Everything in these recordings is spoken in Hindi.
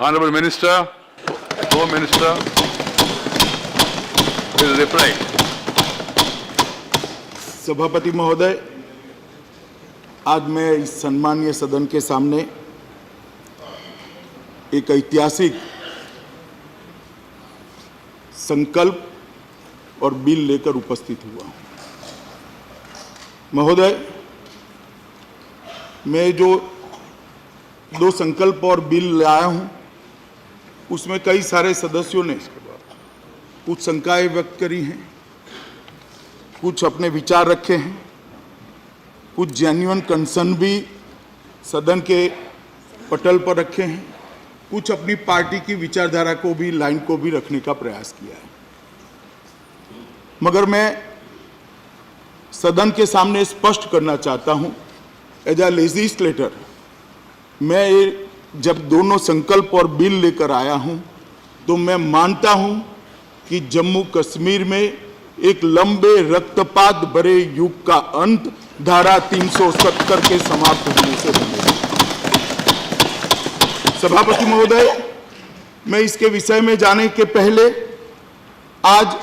Honorable Minister, Home Minister will reply. सभापति महोदय, आज मैं इस सम्मानीय सदन के सामने एक ऐतिहासिक संकल्प और बिल लेकर उपस्थित हुआ हूं। महोदय, मैं जो दो संकल्प और बिल लाया हूं, उसमें कई सारे सदस्यों ने कुछ शंकाएं व्यक्त करी हैं, कुछ अपने विचार रखे हैं, कुछ जेन्युइन कंसर्न भी सदन के पटल पर रखे हैं, कुछ अपनी पार्टी की विचारधारा को भी, लाइन को भी रखने का प्रयास किया है। मगर मैं सदन के सामने स्पष्ट करना चाहता हूं, एज अ लेजिस्लेटर, मैं जब दोनों संकल्प और बिल लेकर आया हूं, तो मैं मानता हूं कि जम्मू कश्मीर में एक लंबे रक्तपात भरे युग का अंत धारा 370 के समाप्त होने से बनेगा। सभापति महोदय, मैं इसके विषय में जाने के पहले आज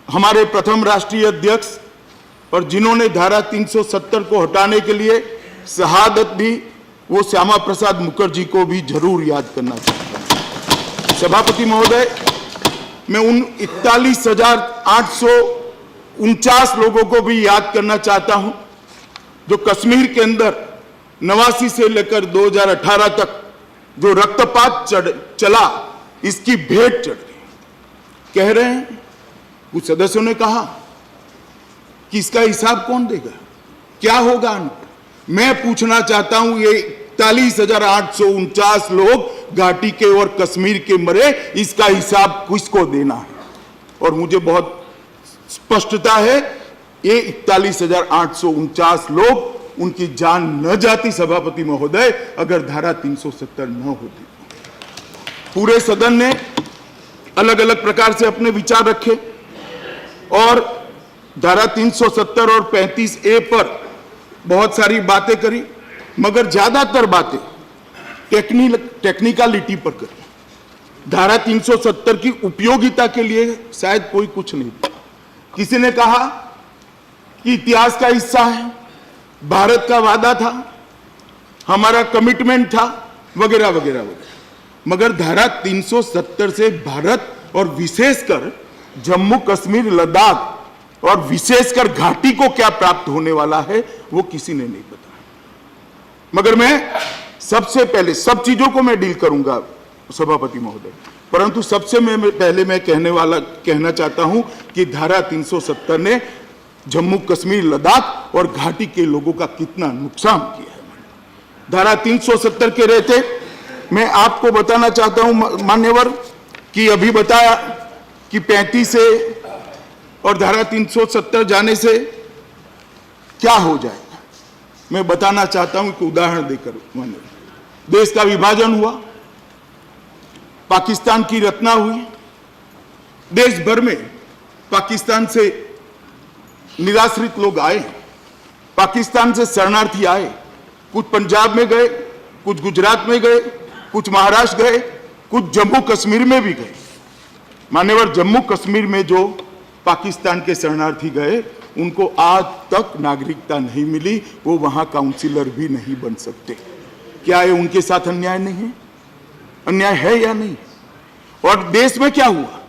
हमारे प्रथम राष्ट्रीय अध्यक्ष और जिन्होंने धारा 370 को हटाने के लिए शहादत दी, वो श्यामा प्रसाद मुखर्जी को भी जरूर याद करना चाहता हूं। सभापति महोदय, मैं उन 41,849 लोगों को भी याद करना चाहता हूं जो कश्मीर के अंदर 89 से लेकर 2018 तक जो रक्तपात चला, इसकी भेंट चढ़ गई। कह रहे हैं, कुछ सदस्यों ने कहा कि इसका हिसाब कौन देगा, क्या होगा। मैं पूछना चाहता हूं, ये 41,849 लोग घाटी के और कश्मीर के मरे, इसका हिसाब किसको देना है। और मुझे बहुत स्पष्टता है, ये 41,849 लोग, उनकी जान न जाती सभापति महोदय, अगर धारा 370 न होती। पूरे सदन ने अलग अलग प्रकार से अपने विचार रखे और धारा 370 और 35A पर बहुत सारी बातें करी, मगर ज्यादातर बातें टेक्निकलिटी पर करी। धारा 370 की उपयोगिता के लिए शायद कोई कुछ नहीं। किसी ने कहा कि इतिहास का हिस्सा है, भारत का वादा था, हमारा कमिटमेंट था, वगैरह वगैरह वगैरह। मगर धारा 370 से भारत और विशेषकर जम्मू कश्मीर, लद्दाख और विशेषकर घाटी को क्या प्राप्त होने वाला है, वो किसी ने नहीं बताया। मगर मैं सबसे पहले, सब चीजों को मैं डील करूंगा सभापति महोदय, परंतु सबसे पहले मैं कहना चाहता हूं कि धारा 370 ने जम्मू कश्मीर, लद्दाख और घाटी के लोगों का कितना नुकसान किया है। धारा 370 के रहते मैं आपको बताना चाहता हूं मान्यवर, कि अभी बताया कि 35 से और धारा 370 जाने से क्या हो जाएगा। मैं बताना चाहता हूं कि उदाहरण देकर, देश का विभाजन हुआ, पाकिस्तान की रचना हुई, देश भर में पाकिस्तान से निराश्रित लोग आए, पाकिस्तान से शरणार्थी आए, कुछ पंजाब में गए, कुछ गुजरात में गए, कुछ महाराष्ट्र गए, कुछ जम्मू कश्मीर में भी गए। मान्यवर, जम्मू कश्मीर में जो पाकिस्तान के शरणार्थी गए, उनको आज तक नागरिकता नहीं मिली, वो वहां काउंसिलर भी नहीं बन सकते। क्या ये उनके साथ अन्याय नहीं है? अन्याय है या नहीं? और देश में क्या हुआ?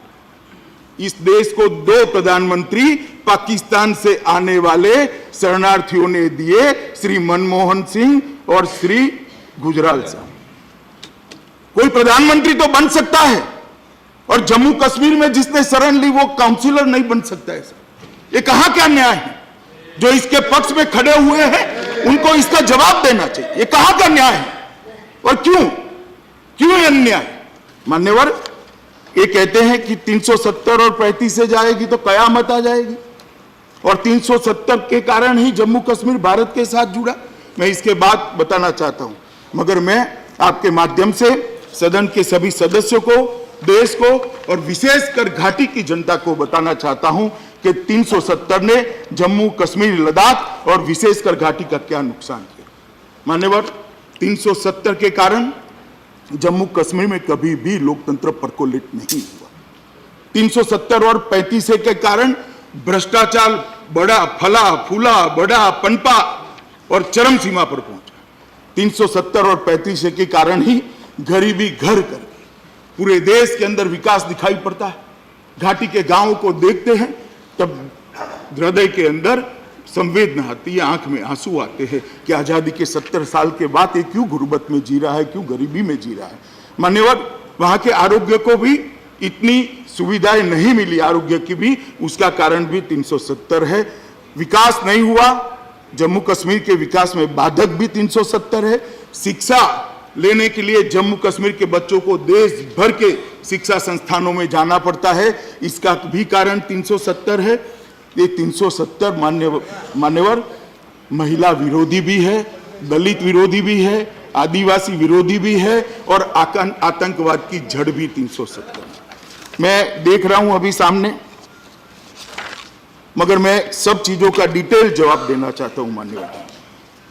इस देश को 2 प्रधानमंत्री पाकिस्तान से आने वाले शरणार्थियों ने दिए, श्री मनमोहन सिंह और श्री गुजराल साहब। कोई प्रधानमंत्री तो बन सकता है, और जम्मू कश्मीर में जिसने शरण ली वो काउंसिलर नहीं बन सकता है। ये कहां क्या न्याय है? जो इसके पक्ष में खड़े हुए हैं उनको इसका जवाब देना चाहिए। ये कहां का न्याय है और क्यों ये अन्याय? मान्यवर, ये कहते हैं कि 370 और 35 से जाएगी तो कयामत आ जाएगी, और 370 के कारण ही जम्मू कश्मीर भारत के साथ जुड़ा। मैं इसके बाद बताना चाहता हूं, मगर मैं आपके माध्यम से सदन के सभी सदस्यों को, देश को और विशेषकर घाटी की जनता को बताना चाहता हूं कि 370 ने जम्मू कश्मीर, लद्दाख और विशेषकर घाटी का क्या नुकसान किया। मान्यवर, 370 के कारण जम्मू कश्मीर में कभी भी लोकतंत्र परकोलेट नहीं हुआ। 370 और 35 के कारण भ्रष्टाचार बड़ा फला फूला, बड़ा पनपा और चरम सीमा पर पहुंचा। 370 और 35 के कारण ही गरीबी घर कर गई। पूरे देश के अंदर विकास दिखाई पड़ता है। घाटी के गांवों को देखते हैं तब हृदय के अंदर संवेदना आती है, आंख में आंसू आते हैं कि आजादी के 70 साल के बाद ये क्यों गुर्बत में जी रहा है, क्यों गरीबी में जी रहा है। मान्यवर, वहां के आरोग्य को भी इतनी सुविधाएं नहीं मिली, आरोग्य की भी, उसका कारण भी 370 है। विकास नहीं हुआ, जम्मू कश्मीर के विकास में बाधक भी 370 है। शिक्षा लेने के लिए जम्मू कश्मीर के बच्चों को देश भर के शिक्षा संस्थानों में जाना पड़ता है, इसका भी कारण 370 है। ये 370 मान्यवर महिला विरोधी भी है, दलित विरोधी भी है, आदिवासी विरोधी भी है और आतंकवाद की जड़ भी 370। मैं देख रहा हूं अभी सामने, मगर मैं सब चीजों का डिटेल जवाब देना चाहता हूं मान्यवर।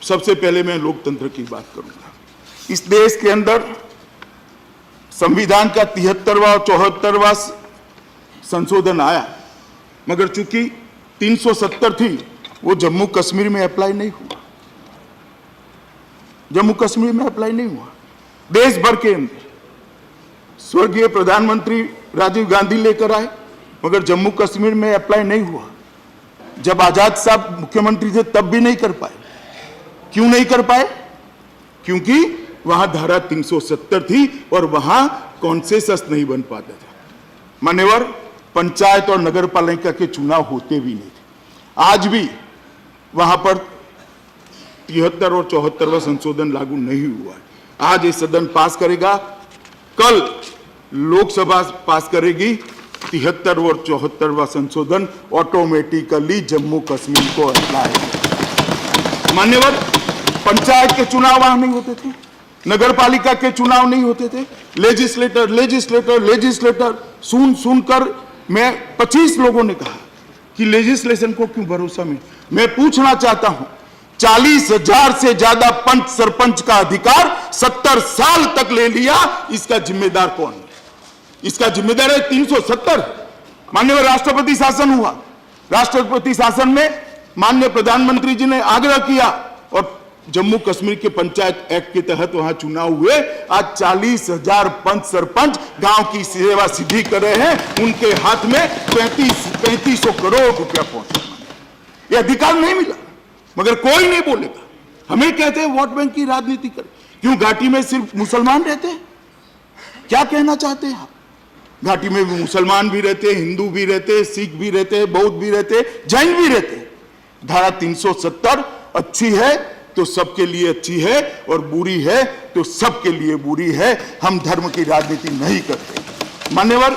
सबसे पहले मैं लोकतंत्र की बात करूंगा। इस देश के अंदर संविधान का 73वां और 74वां संशोधन आया, मगर चूंकि 370 थी, वो जम्मू कश्मीर में अप्लाई नहीं हुआ। जम्मू कश्मीर में अप्लाई नहीं हुआ। देश भर के अंदर स्वर्गीय प्रधानमंत्री राजीव गांधी लेकर आए, मगर जम्मू कश्मीर में अप्लाई नहीं हुआ। जब आजाद साहब मुख्यमंत्री थे तब भी नहीं कर पाए। क्यों नहीं कर पाए? क्योंकि वहां धारा 370 थी और वहां कॉन्सेंसस नहीं बन पाता था। मान्यवर, पंचायत और नगर पालिका के चुनाव होते भी नहीं थे। आज भी वहां पर 73 और 74वां संशोधन लागू नहीं हुआ है। आज ये सदन पास करेगा, कल लोकसभा पास करेगी। 73 और 74वां संशोधन ऑटोमेटिकली जम्मू कश्मीर को अप्लाई। मान्यवर, पंचायत के चुनाव वहां नहीं होते थे, नगर पालिका के चुनाव नहीं होते थे। लेजिस्लेटर सुनकर मैं 25 लोगों ने कहा कि लेजिस्लेशन को क्यों भरोसा में। मैं पूछना चाहता हूं, 40,000 से ज्यादा पंच सरपंच का अधिकार 70 साल तक ले लिया, इसका जिम्मेदार कौन है? इसका जिम्मेदार है 370। माननीय राष्ट्रपति शासन हुआ, राष्ट्रपति शासन में माननीय प्रधानमंत्री जी ने आग्रह किया और जम्मू कश्मीर के पंचायत एक्ट के तहत वहां चुनाव हुए। आज 40,000 पंच सरपंच गांव की सेवा सिद्धि कर रहे हैं, उनके हाथ में 3500 करोड़ रुपया पहुंचा। यह अधिकार नहीं मिला, मगर कोई नहीं बोलेगा। हमें कहते हैं वोट बैंक की राजनीति करें। क्यों घाटी में सिर्फ मुसलमान रहते हैं? क्या कहना चाहते हैं आप? घाटी में भी मुसलमान भी रहते हैं, हिंदू भी रहते हैं, सिख भी रहते हैं, बौद्ध भी रहते हैं, जैन भी रहते हैं। धारा 370 अच्छी है तो सबके लिए अच्छी है और बुरी है तो सबके लिए बुरी है। हम धर्म की राजनीति नहीं करते। मान्यवर,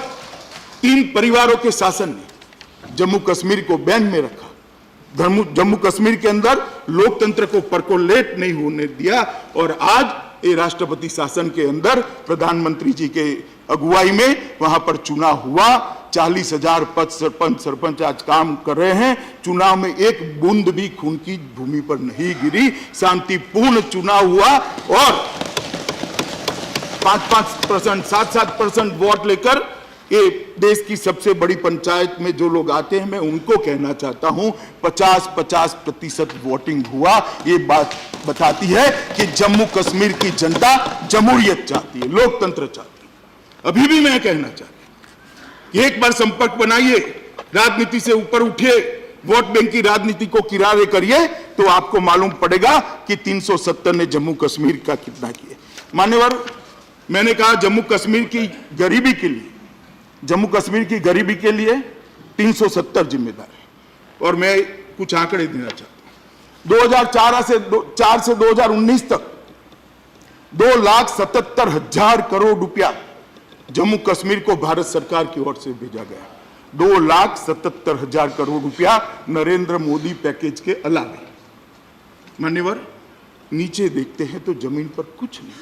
3 परिवारों के शासन ने जम्मू कश्मीर को बैन में रखा। जम्मू कश्मीर के अंदर लोकतंत्र को परकोलेट नहीं होने दिया और आज ये राष्ट्रपति शासन के अंदर प्रधानमंत्री जी के अगुवाई में वहां पर चुनाव हुआ। 40,000 पद सरपंच आज काम कर रहे हैं। चुनाव में एक बूंद भी खून की भूमि पर नहीं गिरी, शांतिपूर्ण चुनाव हुआ और 5-5%, 7-7% वोट लेकर ये देश की सबसे बड़ी पंचायत में जो लोग आते हैं, मैं उनको कहना चाहता हूं 50-50% वोटिंग हुआ। ये बात बताती है कि जम्मू कश्मीर की जनता जमहूरियत चाहती है, लोकतंत्र चाहती है। अभी भी मैं कहना चाहता हूं कि एक बार संपर्क बनाइए, राजनीति से ऊपर उठिए, वोट बैंक की राजनीति को किनारे करिए, तो आपको मालूम पड़ेगा कि 370 ने जम्मू कश्मीर का कितना किया। मान्यवर, मैंने कहा जम्मू कश्मीर की गरीबी के लिए, जम्मू कश्मीर की गरीबी के लिए 370 जिम्मेदार है और मैं कुछ आंकड़े देना चाहता हूं। 2004 से 2019 तक 2,77,000 करोड़ रुपया जम्मू कश्मीर को भारत सरकार की ओर से भेजा गया। 2,77,000 करोड़ रुपया नरेंद्र मोदी पैकेज के अलावा। मान्यवर, नीचे देखते हैं तो जमीन पर कुछ नहीं।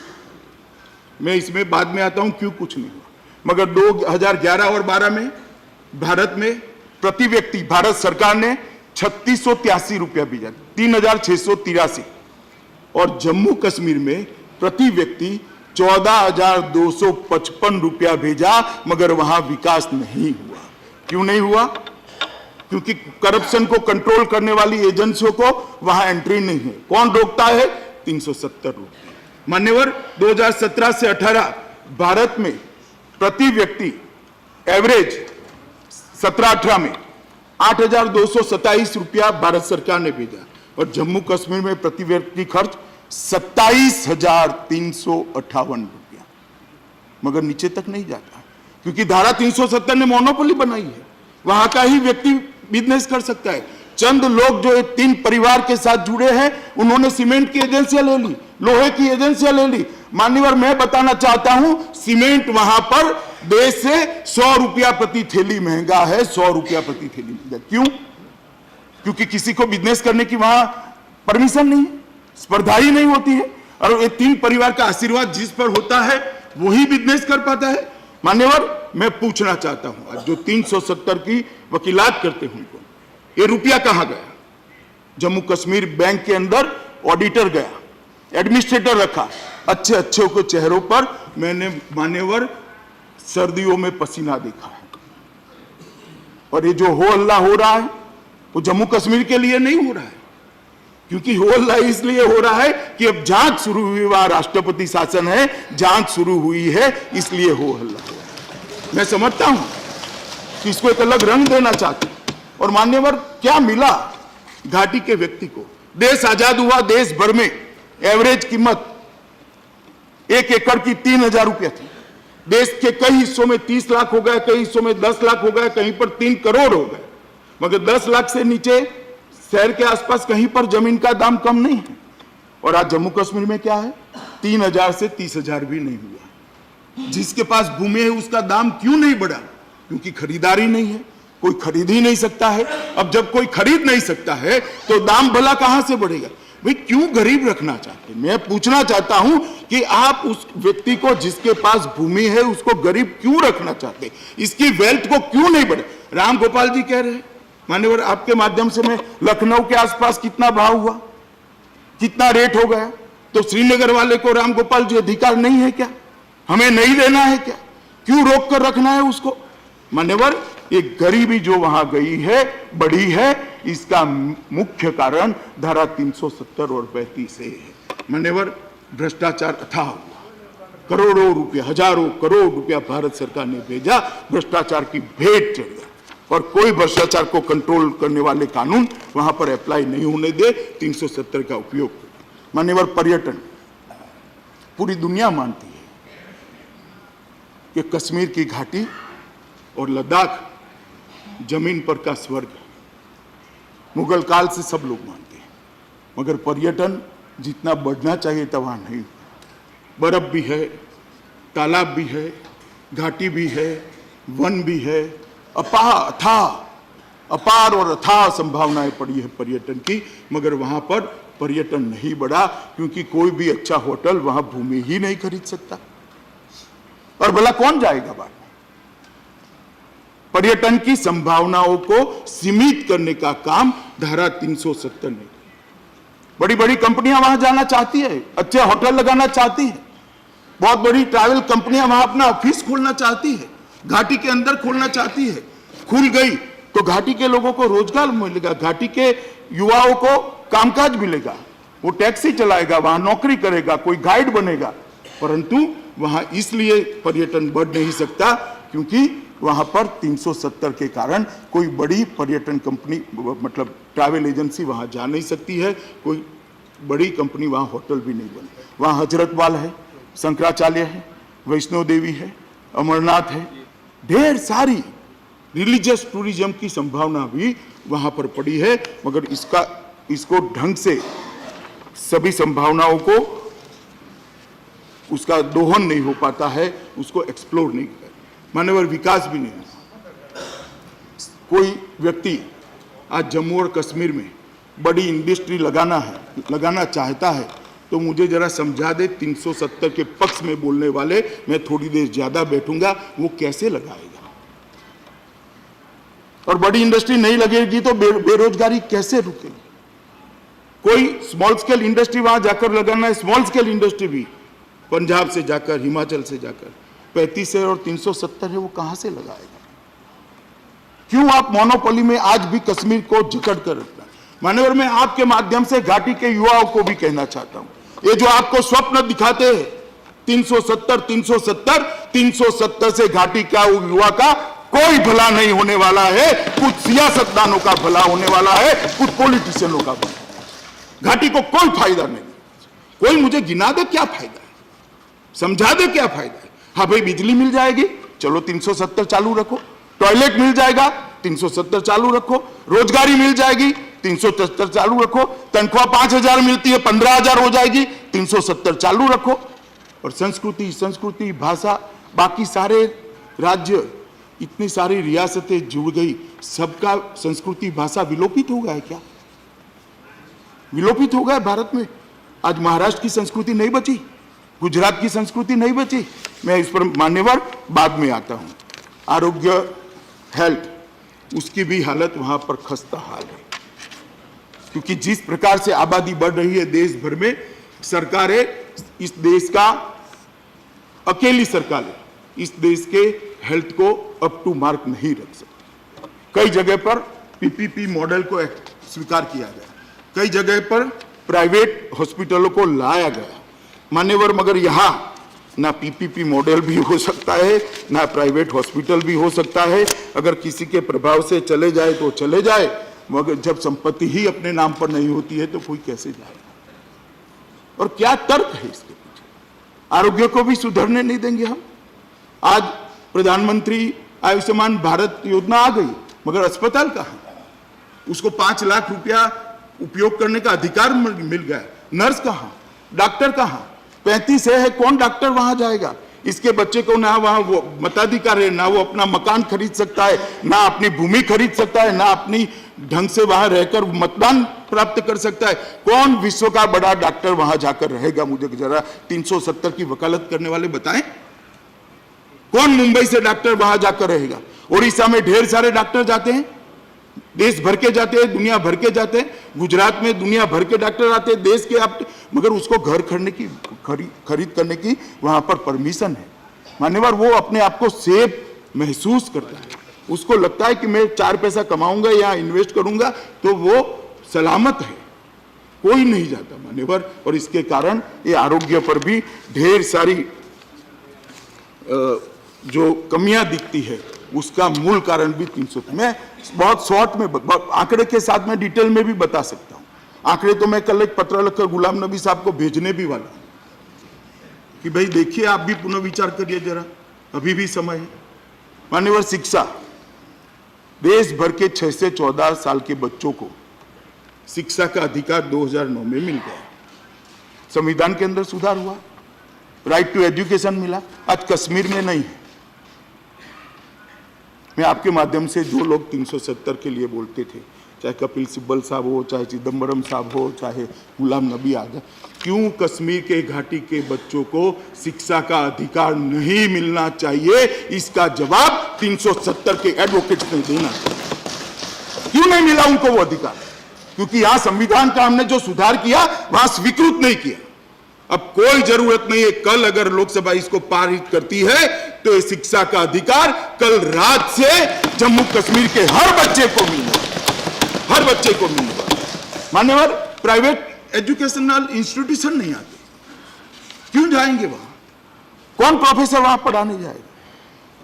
मैं इसमें बाद में आता हूं क्यों कुछ नहीं हुआ, मगर 2011 और 12 में भारत में प्रति व्यक्ति भारत सरकार ने 3683 रुपया भेजा, 3683, और जम्मू कश्मीर में प्रति व्यक्ति 14,255 रुपया भेजा, मगर वहां विकास नहीं हुआ। क्यों नहीं हुआ? क्योंकि करप्शन को कंट्रोल करने वाली एजेंसियों को वहां एंट्री नहीं है। कौन रोकता है? 370 रुपये। मान्यवर, 2017 से 18 भारत में प्रति व्यक्ति एवरेज 17-18 में 8,227 रुपया भारत सरकार ने भेजा, और जम्मू कश्मीर में प्रति व्यक्ति खर्च 27,358 रुपया, मगर नीचे तक नहीं जाता, क्योंकि धारा 370 ने मोनोपोली बनाई है। वहां का ही व्यक्ति बिजनेस कर सकता है। चंद लोग जो 3 परिवार के साथ जुड़े हैं, उन्होंने सीमेंट की एजेंसियां ले ली, लोहे की एजेंसियां ले ली। मान्यवर, मैं बताना चाहता हूं, सीमेंट वहां पर देश से 100 रुपया प्रति थैली महंगा है। 100 रुपया प्रति थैली महंगा। क्यों? क्योंकि किसी को बिजनेस करने की वहां परमिशन नहीं है, स्पर्धा ही नहीं होती है, और ये 3 परिवार का आशीर्वाद जिस पर होता है वही बिजनेस कर पाता है। मान्यवर, मैं पूछना चाहता हूं, आज जो 370 की वकीलात करते हैं उनको, ये रुपया कहां गया? जम्मू कश्मीर बैंक के अंदर ऑडिटर गया, एडमिनिस्ट्रेटर रखा, अच्छे अच्छे को चेहरों पर मैंने मान्यवर सर्दियों में पसीना देखा है। और ये जो हो हल्ला हो रहा है वो जम्मू कश्मीर के लिए नहीं हो रहा है, क्योंकि हो हल्ला इसलिए हो रहा है कि अब जांच शुरू हुई, वहां राष्ट्रपति शासन है, जांच शुरू हुई है, इसलिए हो हल्ला हो रहा है। मैं समझता हूं कि इसको एक अलग रंग देना चाहते हैं। और मान्यवर, क्या मिला घाटी के व्यक्ति को? देश आजाद हुआ, देश भर में एवरेज कीमत 1 एकड़ की 3,000 रुपया थी। देश के कई हिस्सों में 30 लाख हो गया, कई हिस्सों में 10 लाख हो गया, कहीं पर 3 करोड़ हो गए, मगर 10 लाख से नीचे शहर के आसपास कहीं पर जमीन का दाम कम नहीं है। और आज जम्मू कश्मीर में क्या है? 3,000 से 30,000 भी नहीं हुआ। जिसके पास भूमि है उसका दाम क्यों नहीं बढ़ा? क्योंकि खरीदारी नहीं है, कोई खरीद ही नहीं सकता है। अब जब कोई खरीद नहीं सकता है तो दाम भला कहां से बढ़ेगा? भाई, क्यों गरीब रखना चाहते? मैं पूछना चाहता हूं कि आप उस व्यक्ति को जिसके पास भूमि है उसको गरीब क्यों रखना चाहते? इसकी वेल्थ को क्यों नहीं बढ़े? राम गोपाल जी कह रहे हैं, मान्यवर, आपके माध्यम से मैं, लखनऊ के आसपास कितना भाव हुआ, कितना रेट हो गया, तो श्रीनगर वाले को राम गोपाल जी अधिकार नहीं है क्या? हमें नहीं देना है क्या? क्यों रोक कर रखना है उसको? मान्यवर, ये गरीबी जो वहां गई है, बढ़ी है, इसका मुख्य कारण धारा 370 और 35 है। मान्यवर, भ्रष्टाचार अथाह हुआ, करोड़ों रुपया, हजारों करोड़ रुपया भारत सरकार ने भेजा, भ्रष्टाचार की भेंट चढ़ गया, और कोई भ्रष्टाचार को कंट्रोल करने वाले कानून वहां पर अप्लाई नहीं होने दे, 370 का उपयोग। मान्यवर, पर्यटन, पूरी दुनिया मानती है कि कश्मीर की घाटी और लद्दाख जमीन पर का स्वर्ग है। मुगल काल से सब लोग मानते हैं, मगर पर्यटन जितना बढ़ना चाहिए था वहां नहीं। बर्फ भी है, तालाब भी है, घाटी भी है, वन भी है, अपार और अथाह संभावनाएं पड़ी है पर्यटन की, मगर वहां पर पर्यटन नहीं बढ़ा, क्योंकि कोई भी अच्छा होटल वहां भूमि ही नहीं खरीद सकता, और भला कौन जाएगा बाहर? पर्यटन की संभावनाओं को सीमित करने का काम धारा 370 ने। बड़ी बड़ी कंपनियां वहां जाना चाहती है, अच्छे होटल लगाना चाहती है, बहुत बड़ी ट्रैवल कंपनियां वहां अपना ऑफिस खोलना चाहती है, घाटी के अंदर खोलना चाहती है। खुल गई तो घाटी के लोगों को रोजगार मिलेगा, घाटी के युवाओं को कामकाज मिलेगा, वो टैक्सी चलाएगा, वहां नौकरी करेगा, कोई गाइड बनेगा। परंतु वहां इसलिए पर्यटन बढ़ नहीं सकता क्योंकि वहां पर 370 के कारण कोई बड़ी पर्यटन कंपनी, मतलब ट्रैवल एजेंसी वहां जा नहीं सकती है, कोई बड़ी कंपनी वहां होटल भी नहीं बने। वहां हजरतवाल है, शंकराचार्य है, वैष्णो देवी है, अमरनाथ है, ढेर सारी रिलीजियस टूरिज्म की संभावना भी वहां पर पड़ी है, मगर इसको ढंग से सभी संभावनाओं को उसका दोहन नहीं हो पाता है, उसको एक्सप्लोर नहीं कर, मानवर विकास भी नहीं होता। कोई व्यक्ति आज जम्मू और कश्मीर में बड़ी इंडस्ट्री लगाना चाहता है तो मुझे जरा समझा दे, 370 के पक्ष में बोलने वाले, मैं थोड़ी देर ज्यादा बैठूंगा, वो कैसे लगाएगा? और बड़ी इंडस्ट्री नहीं लगेगी तो बेरोजगारी कैसे रुकेगी? कोई स्मॉल स्केल इंडस्ट्री वहां जाकर लगाना है, स्मॉल स्केल इंडस्ट्री भी पंजाब से जाकर, हिमाचल से जाकर 35 है और 370 है, वो कहां से लगाएगा? क्यों आप मोनोपोली में आज भी कश्मीर को जकड़ कर रखना? मान्यवर, मैं आपके माध्यम से घाटी के युवाओं को भी कहना चाहता हूं, ये जो आपको स्वप्न दिखाते हैं 370 से घाटी का युवा का कोई भला नहीं होने वाला है। कुछ सियासतदानों का भला होने वाला है, कुछ पॉलिटिशियनों का भला। घाटी को कोई फायदा नहीं। कोई मुझे गिना दे क्या फायदा है, समझा दे क्या फायदा है। हाँ भाई, बिजली मिल जाएगी, चलो 370 चालू रखो। टॉयलेट मिल जाएगा, 370 चालू रखो। रोजगारी मिल जाएगी, 370 चालू रखो। तनख्वाह 5,000 मिलती है, 15,000 हो जाएगी, 370 चालू रखो। और संस्कृति भाषा, बाकी सारे राज्य, इतनी सारी रियासतें जुड़ गई, सबका संस्कृति भाषा विलोपित हो गया है क्या? विलोपित हो गया भारत में। आज महाराष्ट्र की संस्कृति नहीं बची, गुजरात की संस्कृति नहीं बची। मैं इस पर मान्यवर बाद में आता हूं। आरोग्य, हेल्थ, उसकी भी हालत वहां पर खस्ता हाल है, क्योंकि जिस प्रकार से आबादी बढ़ रही है देश भर में, सरकारें इस देश का अकेली सरकार है, इस देश के हेल्थ को अप टू मार्क नहीं रख सकती। कई जगह पर पीपीपी मॉडल को स्वीकार किया गया, कई जगह पर प्राइवेट हॉस्पिटलों को लाया गया मान्यवर, मगर यहां ना पीपीपी मॉडल भी हो सकता है, ना प्राइवेट हॉस्पिटल भी हो सकता है। अगर किसी के प्रभाव से चले जाए तो चले जाए, मगर जब संपत्ति ही अपने नाम पर नहीं होती है तो कोई कैसे जाएगा? और क्या तर्क है इसके पीछे? आरोग्य को भी सुधरने नहीं देंगे हम। आज प्रधानमंत्री आयुष्मान भारत योजना आ गई, मगर अस्पताल कहां? उसको 5 लाख रुपया उपयोग करने का अधिकार मिल गया, नर्स कहां? डॉक्टर कहां? 35 है, कौन डॉक्टर वहां जाएगा? इसके बच्चे को ना वहां वो मताधिकार है, ना वो अपना मकान खरीद सकता है, ना अपनी भूमि खरीद सकता है, ना अपनी ढंग से वहां रहकर मतदान प्राप्त कर सकता है। कौन विश्व का बड़ा डॉक्टर वहां जाकर रहेगा? मुझे जरा 370 की वकालत करने वाले बताएं, कौन मुंबई से डॉक्टर वहां जाकर रहेगा? उड़ीसा में ढेर सारे डॉक्टर जाते हैं, देश भर के जाते हैं, दुनिया भर के जाते हैं। गुजरात में दुनिया भर के डॉक्टर आते हैं, देश के आप, मगर उसको घर खरीद करने की वहां पर परमिशन है। मान्यवर, वो अपने आप को सेफ महसूस करता है, उसको लगता है कि मैं 4 पैसा कमाऊंगा या इन्वेस्ट करूंगा तो वो सलामत है। कोई नहीं जाता मान्यवर, और इसके कारण ये आरोग्य पर भी ढेर सारी जो कमियां दिखती है, उसका मूल कारण भी 300। मैं बहुत शॉर्ट में आंकड़े के साथ में डिटेल में भी बता सकता हूं। आंकड़े तो मैं कल एक पत्र लिखकर गुलाम नबी साहब को भेजने भी वाला हूं कि भाई देखिए, आप भी पुनर्विचार करिए जरा, अभी भी समय है। मान्यवर, शिक्षा, देश भर के 6 से 14 साल के बच्चों को शिक्षा का अधिकार 2009 में मिल गया। संविधान के अंदर सुधार हुआ, राइट टू एजुकेशन मिला। आज कश्मीर में नहीं है। मैं आपके माध्यम से जो लोग 370 के लिए बोलते थे, चाहे कपिल सिब्बल साहब हो, चाहे चिदम्बरम साहब हो, चाहे गुलाम नबी आज़ाद, क्यों कश्मीर के घाटी के बच्चों को शिक्षा का अधिकार नहीं मिलना चाहिए, इसका जवाब 370 के एडवोकेट्स ने देना चाहिए। क्यों नहीं मिला उनको वो अधिकार? क्योंकि यहां संविधान का हमने जो सुधार किया वहां स्वीकृत नहीं किया। अब कोई जरूरत नहीं है, कल अगर लोकसभा इसको पारित करती है तो ये शिक्षा का अधिकार कल रात से जम्मू कश्मीर के हर बच्चे को मिलेगा, हर बच्चे को मिलेगा। मान्यवर, प्राइवेट एजुकेशनल इंस्टीट्यूशन नहीं आते, क्यों जाएंगे वहां? कौन प्रोफेसर वहां पढ़ाने जाएगा?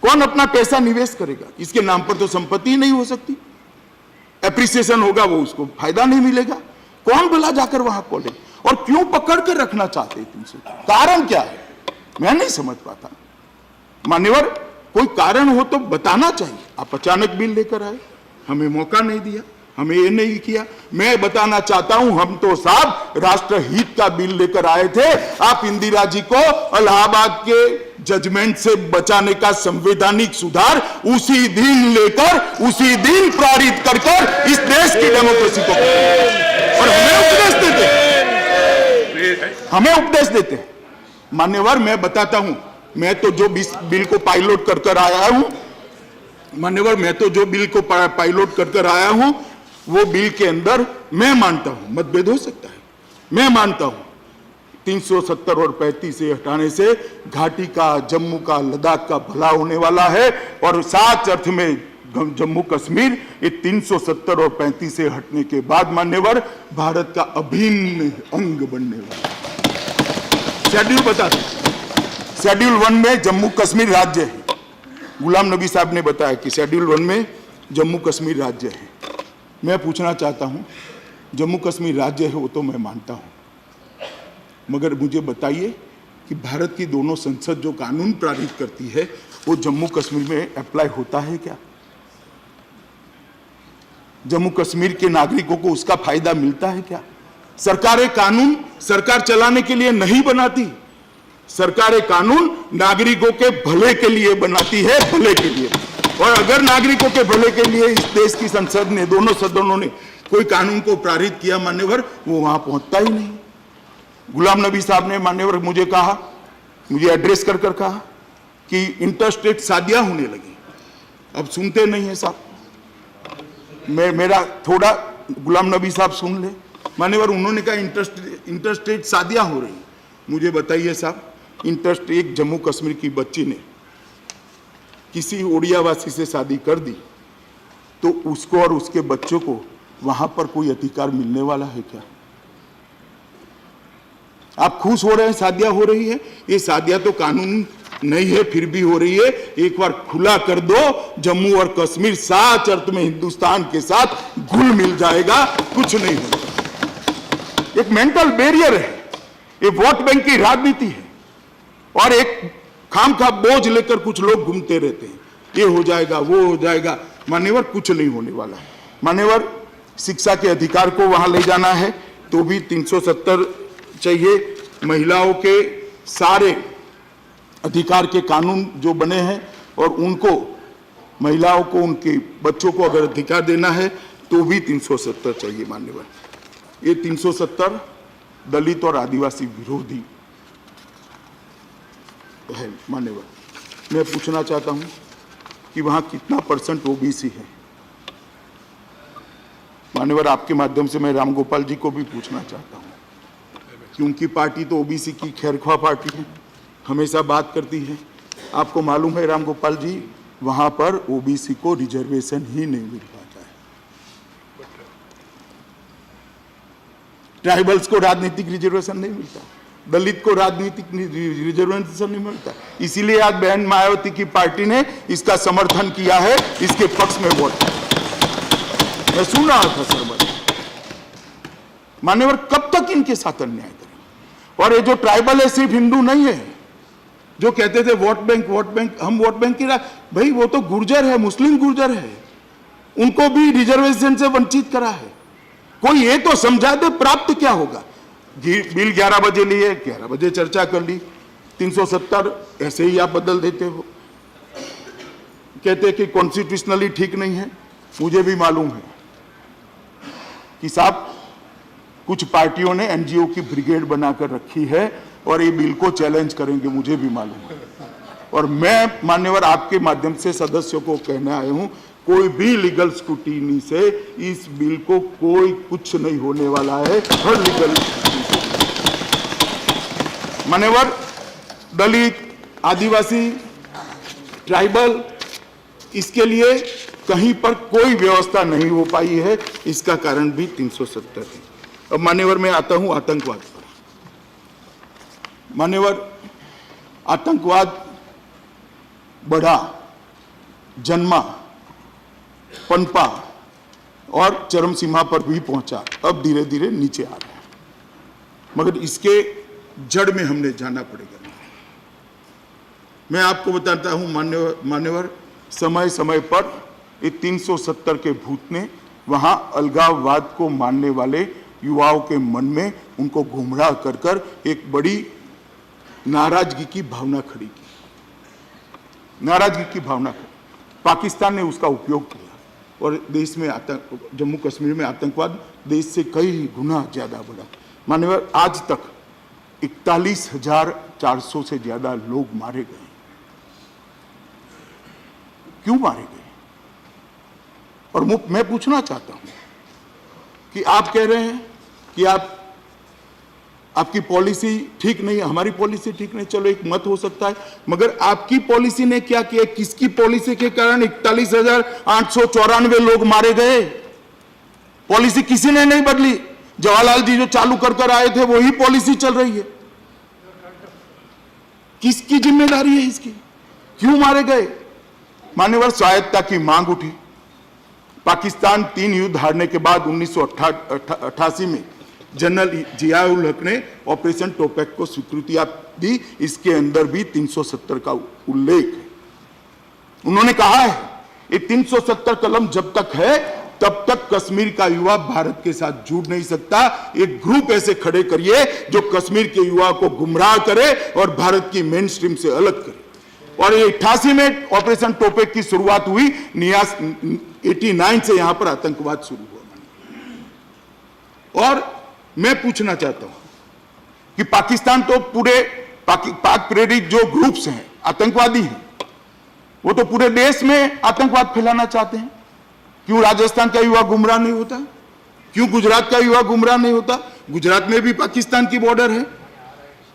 कौन अपना पैसा निवेश करेगा? इसके नाम पर तो संपत्ति नहीं हो सकती। एप्रिसिएशन होगा, वो उसको फायदा नहीं मिलेगा। कौन भला जाकर वहां कॉलेज? और क्यों पकड़ कर रखना चाहते हैं 300? कारण क्या है? मैं नहीं समझ पाता। मान्यवर, कोई कारण हो तो बताना चाहिए। आप अचानक बिल लेकर आए, हमें मौका नहीं दिया, हमें ये नहीं किया। मैं बताना चाहता हूं, हम तो साहब राष्ट्रहित का बिल लेकर आए थे। आप इंदिरा जी को इलाहाबाद के जजमेंट से बचाने का संवैधानिक सुधार उसी दिन लेकर, उसी दिन पारित कर इस देश की डेमोक्रेसी को, और हमें उपदेश देते हैं। मान्यवर, मैं बताता हूं, मैं तो जो बिल को पायलट कर आया हूं, मान्यवर, मैं तो जो बिल को पायलट कर आया हूं, वो बिल के अंदर मैं मानता हूं, मतभेद हो सकता है, मैं मानता हूं 370 और 35 से हटाने से घाटी का, जम्मू का, लद्दाख का भला होने वाला है और साच अर्थ में जम्मू कश्मीर ये 370 और 35 से हटने के बाद मान्यवर भारत का अभिन्न अंग बनने वाला है। शेड्यूल बता दें, शेड्यूल 1 में जम्मू कश्मीर राज्य है। गुलाम नबी साहब ने बताया कि शेड्यूल 1 में जम्मू कश्मीर राज्य है। मैं पूछना चाहता हूं, जम्मू कश्मीर राज्य है वो तो मैं मानता हूं, मगर मुझे बताइए कि भारत की दोनों संसद जो कानून पारित करती है वो जम्मू कश्मीर में अप्लाई होता है क्या? जम्मू कश्मीर के नागरिकों को उसका फायदा मिलता है क्या? सरकारें कानून सरकार चलाने के लिए नहीं बनाती, सरकारें कानून नागरिकों के भले के लिए बनाती है, भले के लिए। और अगर नागरिकों के भले के लिए इस देश की संसद ने, दोनों सदनों ने कोई कानून को पारित किया मान्यवर, वो वहां पहुंचता ही नहीं। गुलाम नबी साहब ने मान्यवर मुझे कहा, मुझे एड्रेस कर कहा कि इंटरस्टेट शादियां होने लगी। अब सुनते नहीं है साहब, मेरा थोड़ा गुलाम नबी साहब सुन ले मान्यवर। उन्होंने कहा इंटरस्टेट शादियां हो रही। मुझे बताइए साहब, एक जम्मू कश्मीर की बच्ची ने किसी ओडियावासी से शादी कर दी तो उसको और उसके बच्चों को वहां पर कोई अधिकार मिलने वाला है क्या? आप खुश हो रहे हैं शादियां हो रही है, ये शादियां तो कानून नहीं है फिर भी हो रही है। एक बार खुला कर दो, जम्मू और कश्मीर साच अर्थ में हिंदुस्तान के साथ घुल मिल जाएगा, कुछ नहीं होगा। एक मेंटल बैरियर है, ये वोट बैंक की राजनीति है और एक खामखा बोझ लेकर कुछ लोग घूमते रहते हैं, ये हो जाएगा वो हो जाएगा। मान्यवर कुछ नहीं होने वाला है। मान्यवर शिक्षा के अधिकार को वहां ले जाना है तो भी 370 चाहिए। महिलाओं के सारे अधिकार के कानून जो बने हैं और उनको, महिलाओं को, उनके बच्चों को अगर अधिकार देना है तो भी 370 चाहिए मान्यवर। ये 370 दलित और आदिवासी विरोधी है मान्यवर। मैं पूछना चाहता हूं कि वहां कितना % ओबीसी है मान्यवर। आपके माध्यम से मैं रामगोपाल जी को भी पूछना चाहता हूं कि उनकी पार्टी तो ओबीसी की खैरख्वाह पार्टी है, हमेशा बात करती है। आपको मालूम है रामगोपाल जी, वहां पर ओबीसी को रिजर्वेशन ही नहीं मिल पाता है। ट्राइबल्स को राजनीतिक रिजर्वेशन नहीं मिलता, दलित को राजनीतिक रिजर्वेशन नहीं मिलता। इसीलिए आज बहन मायावती की पार्टी ने इसका समर्थन किया है, इसके पक्ष में वोट। मैं सुन रहा था सर, मान्यवर कब तक इनके साथ अन्याय करें? और ये जो ट्राइबल है सिर्फ हिंदू नहीं है, जो कहते थे वोट बैंक हम वोट बैंक की भाई वो तो गुर्जर है, मुस्लिम गुर्जर है, उनको भी रिजर्वेशन से वंचित करा है। कोई ये तो समझा दे प्राप्त क्या होगा। बिल 11 बजे लिए, 11 बजे चर्चा कर ली, 370 ऐसे ही आप बदल देते हो। कहते कि कॉन्स्टिट्यूशनली ठीक नहीं है। मुझे भी मालूम है कि साहब कुछ पार्टियों ने एनजीओ की ब्रिगेड बनाकर रखी है और ये बिल को चैलेंज करेंगे, मुझे भी मालूम है। और मैं मान्यवर आपके माध्यम से सदस्यों को कहने आया हूं, कोई भी लीगल स्क्रूटिनी से इस बिल को कोई कुछ नहीं होने वाला है। हर लीगल मान्यवर दलित, आदिवासी, ट्राइबल, इसके लिए कहीं पर कोई व्यवस्था नहीं हो पाई है। इसका कारण भी 370 है। अब मान्यवर मैं आता हूं आतंकवाद पर। मान्यवर आतंकवाद बढ़ा, जन्मा, पनपा और चरम सीमा पर भी पहुंचा, अब धीरे धीरे नीचे आ रहा है। मगर इसके जड़ में हमने जाना पड़ेगा। मैं आपको बताता हूं मान्यवर समय समय पर ये 370 के भूत ने वहां अलगाववाद को मानने वाले युवाओं के मन में उनको गुमराह कर कर एक बड़ी नाराजगी की भावना खड़ी की। नाराजगी की भावना खड़ी, पाकिस्तान ने उसका उपयोग किया और देश में जम्मू कश्मीर में आतंकवाद देश से कई गुना ज्यादा बढ़ा। मान्यवर आज तक 41,400 से ज्यादा लोग मारे गए। क्यों मारे गए? और मैं पूछना चाहता हूं कि आप कह रहे हैं कि आप आपकी पॉलिसी ठीक नहीं है, हमारी पॉलिसी ठीक नहीं, चलो एक मत हो सकता है, मगर आपकी पॉलिसी ने क्या किया? किसकी पॉलिसी के कारण 41,894 लोग मारे गए? पॉलिसी किसी ने नहीं बदली। जवाहरलाल जी जो चालू कर आए थे वही पॉलिसी चल रही है। किसकी जिम्मेदारी है इसकी? क्यों मारे गए? मान्यवर, स्वायत्तता की मांग उठी। पाकिस्तान 3 युद्ध हारने के बाद 1988 में जनरल जियाउल हक ने ऑपरेशन टोपैक को स्वीकृति दी। इसके अंदर भी 370 का उल्लेख है। उन्होंने कहा है ये 370 कलम जब तक है तब तक कश्मीर का युवा भारत के साथ जुड़ नहीं सकता। एक ग्रुप ऐसे खड़े करिए जो कश्मीर के युवा को गुमराह करे और भारत की मेन स्ट्रीम से अलग करे। और ये 88 में ऑपरेशन टोपैक की शुरुआत हुई। 89 से यहां पर आतंकवाद शुरू हुआ। और मैं पूछना चाहता हूं कि पाकिस्तान तो पूरे पाक प्रेरित जो ग्रुप्स हैं, आतंकवादी हैं, वो तो पूरे देश में आतंकवाद फैलाना चाहते हैं। क्यों राजस्थान का युवा गुमराह नहीं होता? क्यों गुजरात का युवा गुमराह नहीं होता? गुजरात में भी पाकिस्तान की बॉर्डर है।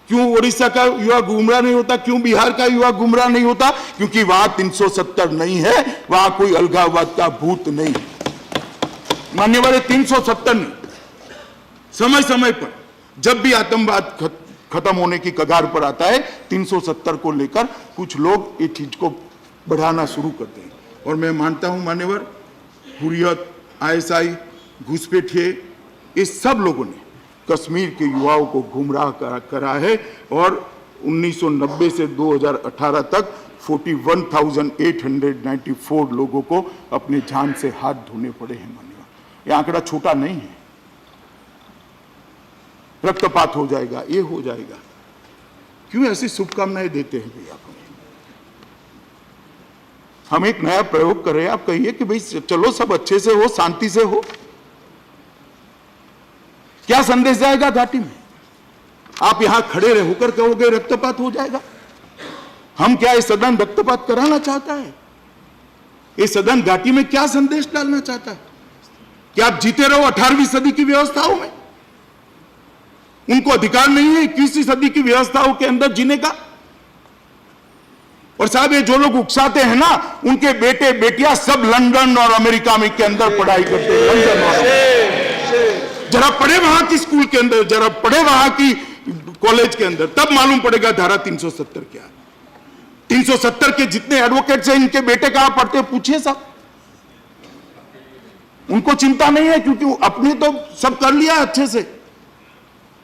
क्यों उड़ीसा का युवा गुमराह नहीं होता? क्यों बिहार का युवा गुमराह नहीं होता? क्योंकि वहां 370 नहीं है, वहां कोई अलगाववाद का भूत नहीं। मान्यवर, 370 नहीं, समय समय पर जब भी आतंकवाद खत्म होने की कगार पर आता है 370 को लेकर कुछ लोग ये चीज को बढ़ाना शुरू करते हैं। और मैं मानता हूं मान्यवर, हुर्रियत, आईएसआई, घुसपैठिए, ये सब लोगों ने कश्मीर के युवाओं को गुमराह करा है। और 1990 से 2018 तक 41,894 लोगों को अपने जान से हाथ धोने पड़े हैं। मान्यवर, यह आंकड़ा छोटा नहीं है। रक्तपात हो जाएगा, ये हो जाएगा। क्यों ऐसी शुभकामनाएं देते हैं भैया? हम एक नया प्रयोग कर रहे हैं, आप कहिए कि भाई चलो सब अच्छे से हो, शांति से हो। क्या संदेश जाएगा घाटी में? आप यहां खड़े रह होकर कहोगे रक्तपात हो जाएगा? हम क्या ये सदन रक्तपात कराना चाहता है? ये सदन घाटी में क्या संदेश डालना चाहता है? क्या आप जीते रहो 18वीं सदी की व्यवस्थाओं में? उनको अधिकार नहीं है 21वीं सदी की व्यवस्थाओं के अंदर जीने का? और साहब, ये जो लोग उकसाते हैं ना, उनके बेटे बेटियां सब लंदन और अमेरिका में के अंदर पढ़ाई करते हैं। जरा पढ़े वहां की स्कूल के अंदर, जरा पढ़े वहां की कॉलेज के अंदर, तब मालूम पड़ेगा धारा 370 क्या है। 370 के जितने एडवोकेट्स हैं, इनके बेटे कहां पढ़ते हैं पूछिए साहब। उनको चिंता नहीं है क्योंकि अपने तो सब कर लिया अच्छे से।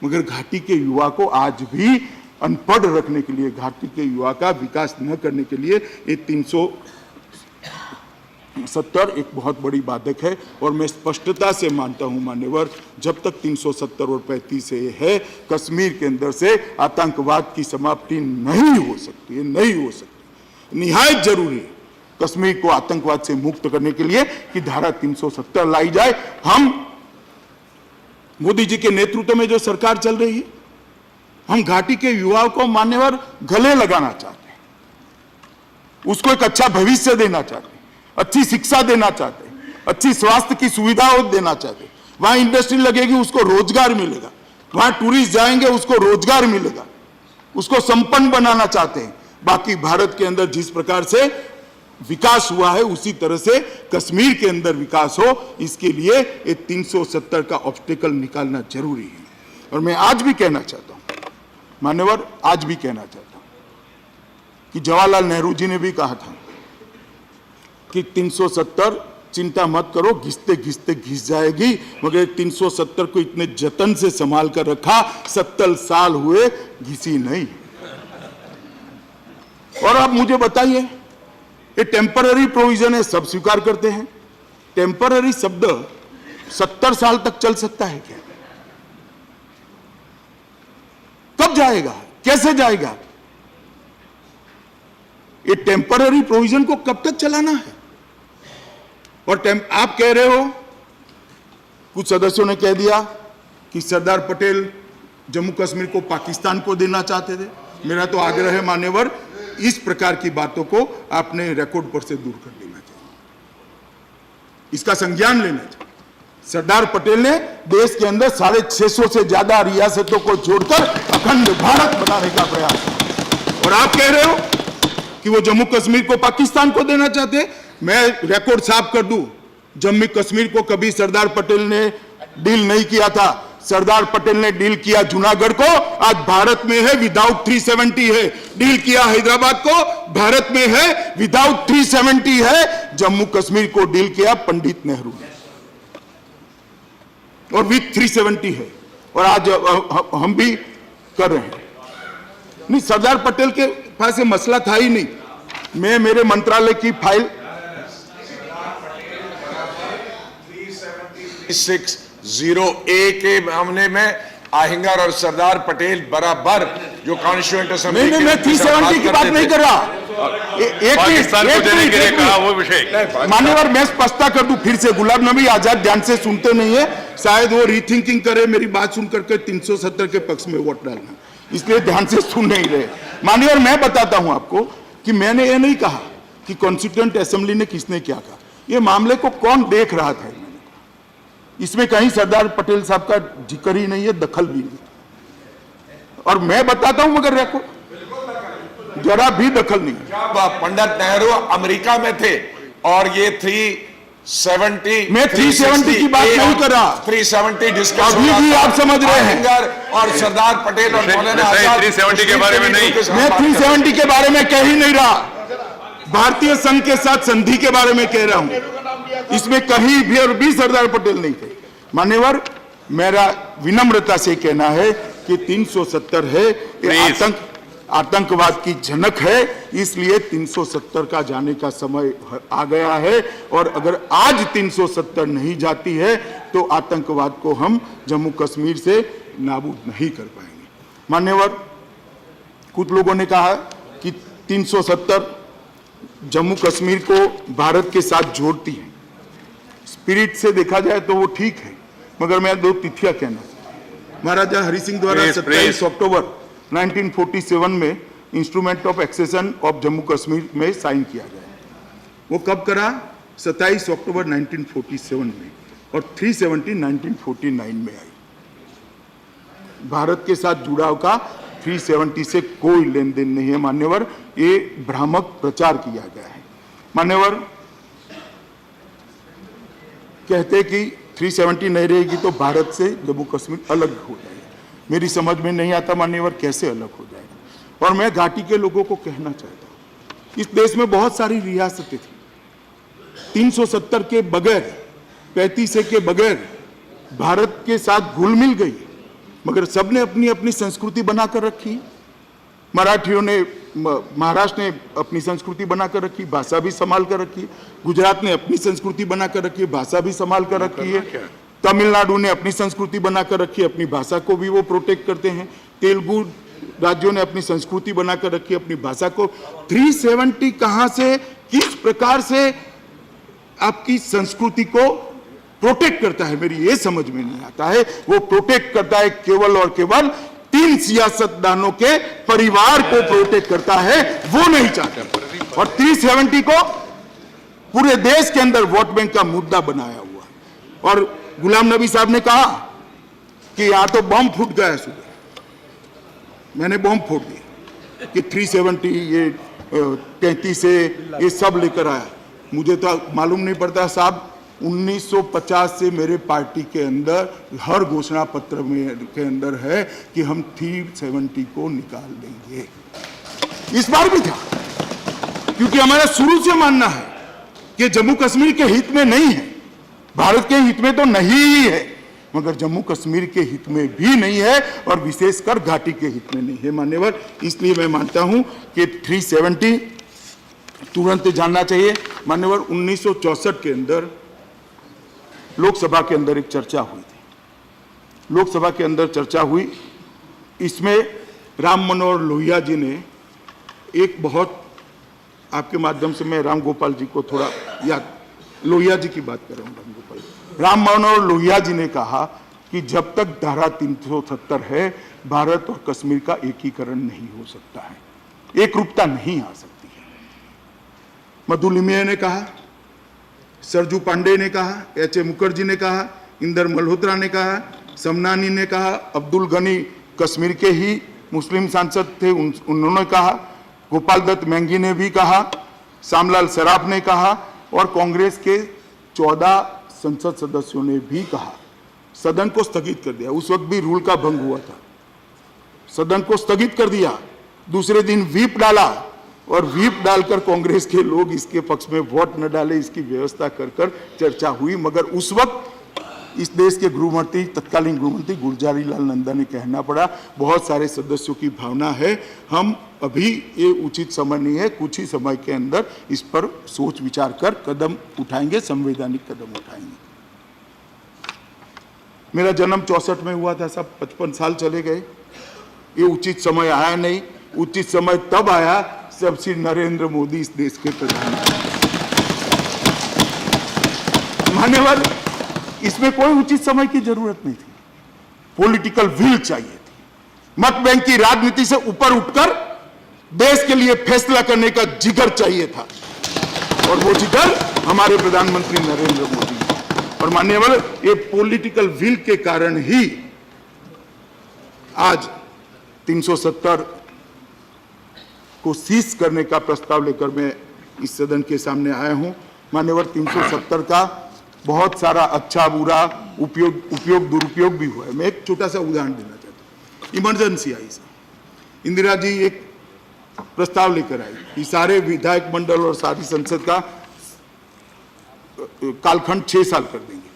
मगर घाटी के युवा को आज भी अनपढ़ रखने के लिए, घाटी के युवा का विकास न करने के लिए ये 370 एक बहुत बड़ी बाधक है। और मैं स्पष्टता से मानता हूं मान्यवर, जब तक 370 और 35 है, कश्मीर के अंदर से आतंकवाद की समाप्ति नहीं हो सकती है, नहीं हो सकती। निहायत जरूरी है कश्मीर को आतंकवाद से मुक्त करने के लिए कि धारा 370 लाई जाए। हम मोदी जी के नेतृत्व में जो सरकार चल रही है, हम घाटी के युवाओं को मान्यवर गले लगाना चाहते हैं, उसको एक अच्छा भविष्य देना चाहते हैं, अच्छी शिक्षा देना चाहते हैं, अच्छी स्वास्थ्य की सुविधाओं देना चाहते हैं। वहां इंडस्ट्री लगेगी, उसको रोजगार मिलेगा। वहां टूरिस्ट जाएंगे, उसको रोजगार मिलेगा। उसको संपन्न बनाना चाहते हैं। बाकी भारत के अंदर जिस प्रकार से विकास हुआ है उसी तरह से कश्मीर के अंदर विकास हो, इसके लिए ये 370 का ऑब्स्टेकल निकालना जरूरी है। और मैं आज भी कहना चाहता हूं मान्यवर, आज भी कहना चाहता हूं कि जवाहरलाल नेहरू जी ने भी कहा था कि 370 चिंता मत करो, घिसते घिसते घिस जाएगी, मगर 370 को इतने जतन से संभाल कर रखा, 70 साल हुए, घिसी नहीं। और आप मुझे बताइए, ये टेम्पररी प्रोविजन है, सब स्वीकार करते हैं। टेम्पररी शब्द 70 साल तक चल सकता है क्या? कब जाएगा? कैसे जाएगा? ये टेम्पररी प्रोविजन को कब तक चलाना है? और आप कह रहे हो, कुछ सदस्यों ने कह दिया कि सरदार पटेल जम्मू कश्मीर को पाकिस्तान को देना चाहते थे। मेरा तो आग्रह है मान्यवर, इस प्रकार की बातों को आपने रिकॉर्ड पर से दूर कर देना चाहिए, इसका संज्ञान लेना चाहिए। सरदार पटेल ने देश के अंदर 650 से ज्यादा रियासतों को जोड़कर अखंड भारत बनाने का प्रयास किया। और आप कह रहे हो कि वो जम्मू कश्मीर को पाकिस्तान को देना चाहते हैं। मैं रिकॉर्ड साफ कर दूं, जम्मू कश्मीर को कभी सरदार पटेल ने डील नहीं किया था। सरदार पटेल ने डील किया जूनागढ़ को, आज भारत में है विदाउट 370 है। डील किया हैदराबाद को, भारत में है विदाउट 370 है। जम्मू कश्मीर को डील किया पंडित नेहरू ने और विथ 370 है। और आज हम भी कर रहे हैं। नहीं, सरदार पटेल के पास ये मसला था ही नहीं। मैं मेरे मंत्रालय की फाइल 601 के मामले में अहिंगर और सरदार पटेल बराबर जो कॉन्स्टिट्यूएंट असेंबली नहीं, मैं 370 की बात नहीं कर रहा। पाकिस्तान को देने के लिए कहा वो विषय। मान्यवर, मैं स्पष्टता कर दूं फिर से, गुलाम नबी आजाद ध्यान से सुनते नहीं है, शायद वो रीथिंकिंग करे, मेरी बात सुन करके 370 के पक्ष में वोट डालना, इसलिए ध्यान से सुन नहीं रहे। मान्यवर, मैं बताता हूं आपको कि मैंने ये नहीं कहा कि कॉन्स्टिट्यूएंट असेंबली ने किसने क्या कहा। ये मामले को कौन देख रहा था, इसमें कहीं सरदार पटेल साहब का जिक्र ही नहीं है, दखल भी नहीं। और मैं बताता हूं मगर रेको जरा भी दखल नहीं। जब पंडित नेहरू अमेरिका में थे और ये 370 मैं 370 की बात नहीं कर रहा। 370 डिस्कस अभी भी आप समझ रहे हैं। अहिंगर और सरदार पटेल और मौलाना आजाद 370 के बारे में नहीं। मैं 370 के बारे में कह ही नहीं रहा, भारतीय संघ के साथ संधि के बारे में कह रहा हूं। इसमें कहीं भी और भी सरदार पटेल नहीं थे। मान्यवर, मेरा विनम्रता से कहना है कि 370 है, ये आतंकवाद की झनक है, इसलिए 370 का जाने का समय आ गया है। और अगर आज 370 नहीं जाती है तो आतंकवाद को हम जम्मू कश्मीर से नाबूद नहीं कर पाएंगे। मान्यवर, कुछ लोगों ने कहा कि 370 जम्मू कश्मीर को भारत के साथ जोड़ती है। स्पिरिट से देखा जाए तो वो ठीक है, मगर मैं दो तिथियां कहना। महाराजा हरि सिंह द्वारा 27 अक्टूबर 1947 में instrument of accession of Jammu Kashmir में साइन किया गया। वो कब करा? 27 अक्टूबर 1947 में, और 370 1949 में आई। भारत के साथ जुड़ाव का 370 से कोई लेन देन नहीं है। मान्यवर, ये भ्रामक प्रचार किया गया है। मान्यवर, कहते कि 370 नहीं रहेगी तो भारत से जम्मू कश्मीर अलग हो जाएगा। मेरी समझ में नहीं आता मान्यवर कैसे अलग हो जाएगा। और मैं घाटी के लोगों को कहना चाहता हूं, इस देश में बहुत सारी रियासतें थी, 370 के बगैर, 35 के बगैर भारत के साथ घुल मिल गई, मगर सबने अपनी अपनी संस्कृति बनाकर रखी। मराठियों ने, महाराष्ट्र ने अपनी संस्कृति बनाकर रखी, भाषा भी संभाल कर रखी। गुजरात ने अपनी संस्कृति बनाकर रखी, भाषा भी संभाल कर रखी है। तमिलनाडु ने अपनी संस्कृति बनाकर रखी, अपनी भाषा को भी वो प्रोटेक्ट करते हैं। तेलुगु राज्यों ने अपनी संस्कृति बनाकर रखी, अपनी भाषा को। 370 कहां से, किस प्रकार से आपकी संस्कृति को प्रोटेक्ट करता है, मेरी ये समझ में नहीं आता है। वो प्रोटेक्ट करता है केवल और केवल 3 सियासतदानों के परिवार को प्रोटेक्ट करता है, वो नहीं चाहता। और 370 को पूरे देश के अंदर वोट बैंक का मुद्दा बनाया हुआ। और गुलाम नबी साहब ने कहा कि यहां तो बम फूट गया सुबह, मैंने बम फोड़ दिया कि 370 ये 33 से ये सब लेकर आया। मुझे तो मालूम नहीं पड़ता साहब, 1950 से मेरे पार्टी के अंदर हर घोषणा पत्र में के अंदर है कि हम 370 को निकाल देंगे। इस बार भी था, क्योंकि हमारा शुरू से मानना है कि जम्मू कश्मीर के हित में नहीं है, भारत के हित में तो नहीं ही है, मगर जम्मू कश्मीर के हित में भी नहीं है, और विशेषकर घाटी के हित में नहीं है। मान्यवर, इसलिए मैं मानता हूं कि 370 तुरंत जानना चाहिए। मान्यवर, 1964 के अंदर लोकसभा के अंदर एक चर्चा हुई थी, लोकसभा के अंदर चर्चा हुई, इसमें राम मनोहर लोहिया जी ने एक बहुत, आपके माध्यम से मैं राम गोपाल जी को थोड़ा याद, लोहिया जी की बात कर रहा हूँ, राम मनोहर लोहिया जी ने कहा कि जब तक धारा 370 है, भारत और कश्मीर का एकीकरण नहीं हो सकता है, एक रूपता नहीं आ सकती है। मधुलिमिया ने कहा, सरजू पांडे ने कहा, एच ए मुखर्जी ने कहा, इंदर मल्होत्रा ने कहा, समनानी ने कहा, अब्दुल गनी कश्मीर के ही मुस्लिम सांसद थे, उन्होंने कहा, गोपाल दत्त मैंगी ने भी कहा, श्यामलाल सराफ ने कहा और कांग्रेस के 14 संसद सदस्यों ने भी कहा। सदन को स्थगित कर दिया। उस वक्त भी रूल का भंग हुआ था। सदन को स्थगित कर दिया। दूसरे दिन व्हीप डाला और व्हीप डालकर कांग्रेस के लोग इसके पक्ष में वोट न डाले, इसकी व्यवस्था कर चर्चा हुई। मगर उस वक्त इस देश के गृहमंत्री, तत्कालीन गृहमंत्री गुलजारी लाल नंदा ने कहना पड़ा, बहुत सारे सदस्यों की भावना है, हम अभी ये उचित समय नहीं है, कुछ ही समय के अंदर इस पर सोच विचार कर कदम उठाएंगे, संवैधानिक कदम उठाएंगे। मेरा जन्म 64 में हुआ था, सब 55 साल चले गए। ये उचित समय आया नहीं। उचित समय तब आया जब श्री नरेंद्र मोदी इस देश के प्रधानमंत्री। मान्यवर, इसमें कोई उचित समय की जरूरत नहीं थी। पॉलिटिकल विल चाहिए थी। मत बैंक की राजनीति से ऊपर उठकर देश के लिए फैसला करने का जिगर चाहिए था और वो जिगर हमारे प्रधानमंत्री नरेंद्र मोदी। और मान्यवर, ये पॉलिटिकल विल के कारण ही आज 370 को सीज करने का प्रस्ताव लेकर मैं इस सदन के सामने आया हूं। मान्यवर, 370 का बहुत सारा अच्छा बुरा उपयोग दुरुपयोग भी हुआ है। मैं एक छोटा सा उदाहरण देना चाहता हूँ। इमरजेंसी आई, इंदिरा जी एक प्रस्ताव लेकर आई कि सारे विधायक मंडल और सारी संसद का कालखंड 6 साल कर देंगे।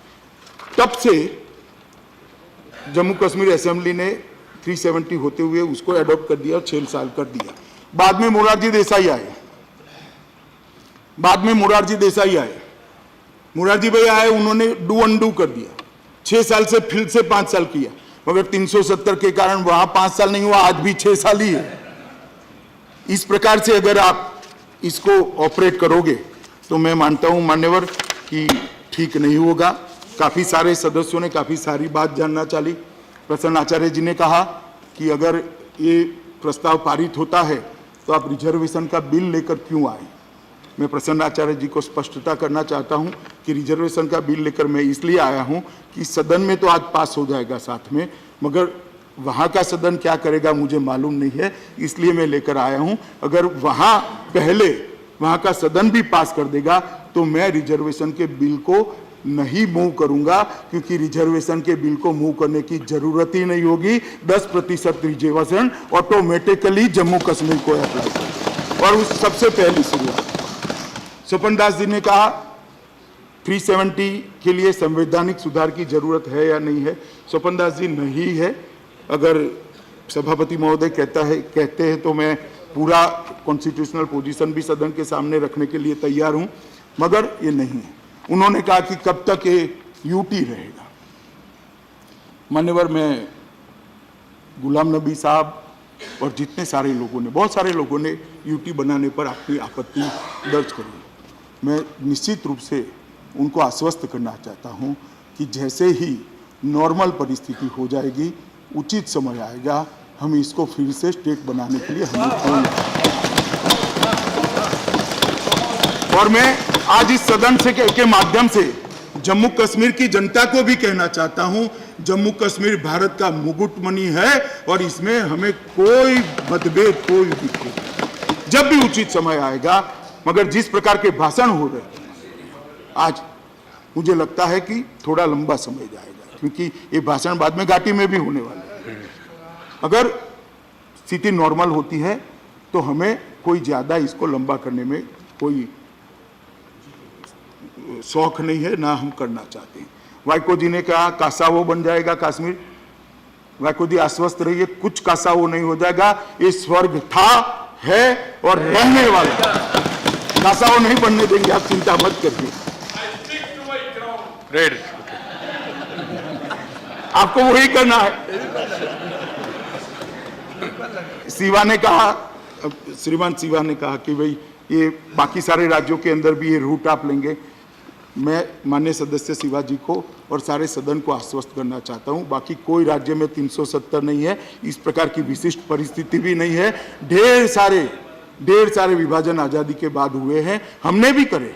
तब से जम्मू कश्मीर असेंबली ने 370 होते हुए उसको एडॉप्ट कर दिया और 6 साल कर दिया। बाद में मोरारजी देसाई आए। मोरारजी भाई आए, उन्होंने डू अनडू कर दिया। 6 साल से फिर से 5 साल किया, मगर 370 के कारण वहां 5 साल नहीं हुआ, आज भी 6 साल ही है। इस प्रकार से अगर आप इसको ऑपरेट करोगे तो मैं मानता हूं मान्यवर कि ठीक नहीं होगा। काफी सारे सदस्यों ने काफी सारी बात जानना चाही। प्रसन्न आचार्य जी ने कहा कि अगर ये प्रस्ताव पारित होता है तो आप रिजर्वेशन का बिल लेकर क्यों आए। मैं प्रसन्न आचार्य जी को स्पष्टता करना चाहता हूं कि रिजर्वेशन का बिल लेकर मैं इसलिए आया हूं कि सदन में तो आज पास हो जाएगा साथ में, मगर वहां का सदन क्या करेगा मुझे मालूम नहीं है, इसलिए मैं लेकर आया हूं। अगर वहां का सदन भी पास कर देगा तो मैं रिजर्वेशन के बिल को नहीं मूव करूंगा, क्योंकि रिजर्वेशन के बिल को मूव करने की जरूरत ही नहीं होगी। 10% रिजर्वेशन ऑटोमेटिकली जम्मू कश्मीर को अप्लाई करेगा। और उस सबसे पहली शुरुआत स्वपन दास जी ने कहा 370 के लिए संवैधानिक सुधार की जरूरत है या नहीं है। स्वपन दास जी, नहीं है। अगर सभापति महोदय कहते हैं तो मैं पूरा कॉन्स्टिट्यूशनल पोजीशन भी सदन के सामने रखने के लिए तैयार हूं, मगर ये नहीं है। उन्होंने कहा कि कब तक ये यूटी रहेगा। मान्यवर, मैं गुलाम नबी साहब और जितने सारे लोगों ने, बहुत सारे लोगों ने यूटी बनाने पर अपनी आपत्ति दर्ज करी। मैं निश्चित रूप से उनको आश्वस्त करना चाहता हूं कि जैसे ही नॉर्मल परिस्थिति हो जाएगी, उचित समय आएगा, हम इसको फिर से स्टेट बनाने के लिए हम। और मैं आज इस सदन के माध्यम से जम्मू कश्मीर की जनता को भी कहना चाहता हूं, जम्मू कश्मीर भारत का मुकुटमणि है और इसमें हमें कोई मतभेद, कोई दिक्कत, जब भी उचित समय आएगा। मगर जिस प्रकार के भाषण हो रहे आज, मुझे लगता है कि थोड़ा लंबा समय जाएगा, क्योंकि ये भाषण बाद में घाटी में भी होने वाले हैं। अगर स्थिति नॉर्मल होती है तो हमें कोई ज्यादा इसको लंबा करने में कोई शौक नहीं है, ना हम करना चाहते हैं। वाइको जी ने कहा कासावो बन जाएगा कश्मीर। वाइको जी, आश्वस्त रहिए, कुछ कासावो नहीं हो जाएगा। ये स्वर्ग था, है और रहने वाला। कासावो नहीं बनने देंगे, आप चिंता मत करिए। आपको वही करना है। श्रीमान शिवा ने कहा कि भाई ये बाकी सारे राज्यों के अंदर भी ये रूट आप लेंगे। मैं माननीय सदस्य शिवा जी को और सारे सदन को आश्वस्त करना चाहता हूं, बाकी कोई राज्य में 370 नहीं है, इस प्रकार की विशिष्ट परिस्थिति भी नहीं है। ढेर सारे विभाजन आजादी के बाद हुए हैं, हमने भी करे।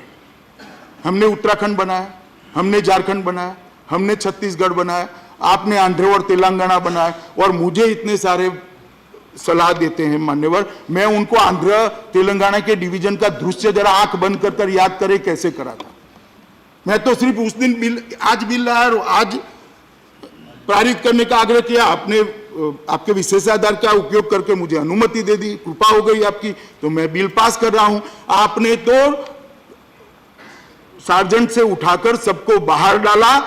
हमने उत्तराखंड बनाया, हमने झारखंड बनाया, हमने छत्तीसगढ़ बनाया, आपने आंध्र और तेलंगाना बनाया, और मुझे इतने सारे सलाह देते हैं मान्यवर, मैं उनको आंध्र तेलंगाना के डिवीजन का दृश्य जरा आंख बंद कर याद करे कैसे करा था। मैं तो सिर्फ उस दिन बिल, आज बिल लाया और आज पारित करने का आग्रह किया, आपने आपके विशेषाधिकार का उपयोग करके मुझे अनुमति दे दी, कृपा हो गई आपकी, तो मैं बिल पास कर रहा हूं। आपने तो सार्जेंट से उठाकर सबको बाहर डाला,